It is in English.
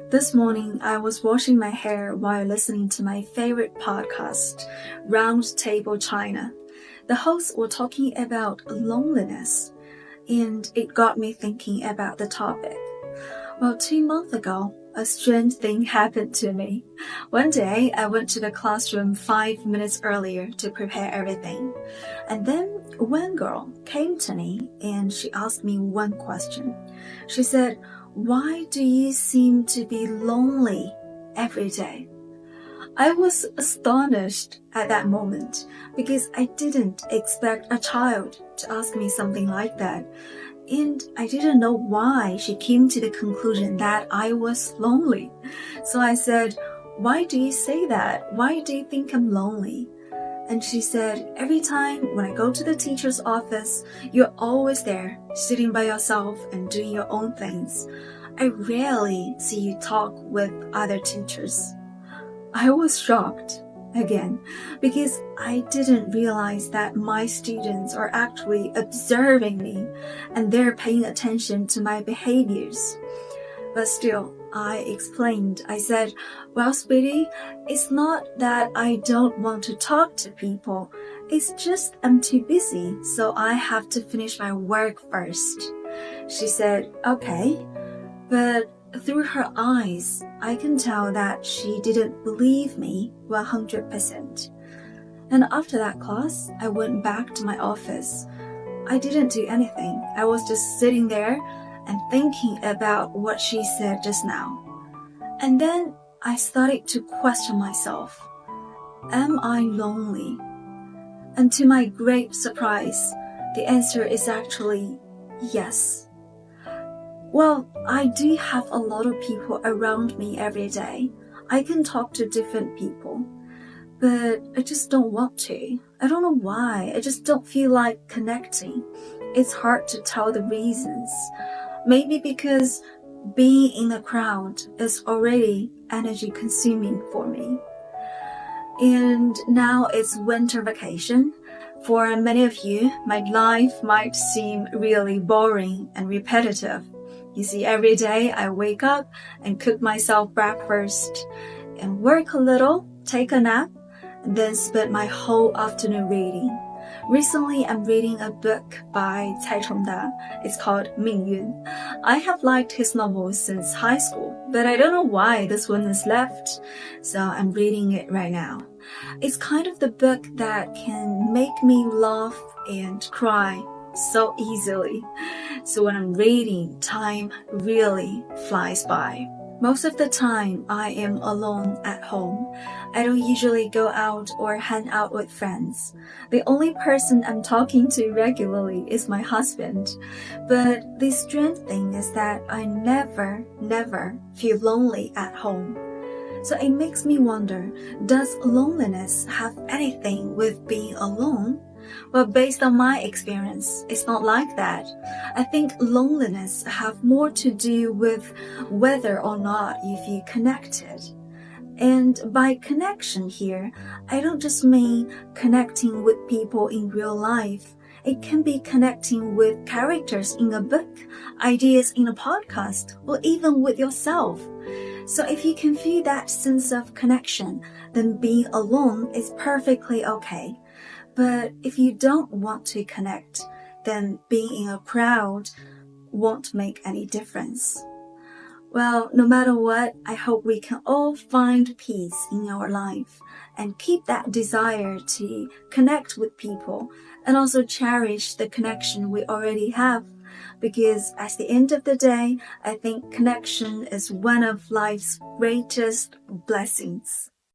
This morning, I was washing my hair while listening to my favorite podcast, Round Table China. The hosts were talking about loneliness, and it got me thinking about the topic. Well, 2 months ago, a strange thing happened to me. One day, I went to the classroom 5 minutes earlier to prepare everything. And then one girl came to me and she asked me one question. She said, "Why do you seem to be lonely every day?" I was astonished at that moment because I didn't expect a child to ask me something like that. And I didn't know why she came to the conclusion that I was lonely. So I said, "Why do you say that? Why do you think I'm lonely?" And she said, "Every time when I go to the teacher's office, you're always there, sitting by yourself and doing your own things. I rarely see you talk with other teachers." I was shocked again because I didn't realize that my students are actually observing me and they're paying attention to my behaviors. But still, I explained. I said, "Well, sweetie, it's not that I don't want to talk to people. It's just I'm too busy, so I have to finish my work first." She said, "Okay," but through her eyes, I can tell that she didn't believe me 100%. And after that class, I went back to my office. I didn't do anything. I was just sitting there and thinking about what she said just now. And then I started to question myself. Am I lonely? And to my great surprise, the answer is actually yes. Well, I do have a lot of people around me every day. I can talk to different people, but I just don't want to. I don't know why. I just don't feel like connecting. It's hard to tell the reasons. Maybe because being in a crowd is already energy consuming for me. And now it's winter vacation. For many of you, my life might seem really boring and repetitive. You see, every day I wake up and cook myself breakfast and work a little, take a nap, and then spend my whole afternoon reading. Recently, I'm reading a book by Cai Chongda. It's called 命运. I have liked his novels since high school, but I don't know why this one is left, so I'm reading it right now. It's kind of the book that can make me laugh and cry so easily. So when I'm reading, time really flies by. Most of the time, I am alone at home. I don't usually go out or hang out with friends. The only person I'm talking to regularly is my husband. But the strange thing is that I never feel lonely at home. So it makes me wonder, does loneliness have anything with being alone? Well, based on my experience, it's not like that. I think loneliness have more to do with whether or not you feel connected. And by connection here, I don't just mean connecting with people in real life. It can be connecting with characters in a book, ideas in a podcast, or even with yourself. So if you can feel that sense of connection, then being alone is perfectly okay. But if you don't want to connect, then being in a crowd won't make any difference. Well, no matter what, I hope we can all find peace in our life and keep that desire to connect with people and also cherish the connection we already have. Because at the end of the day, I think connection is one of life's greatest blessings.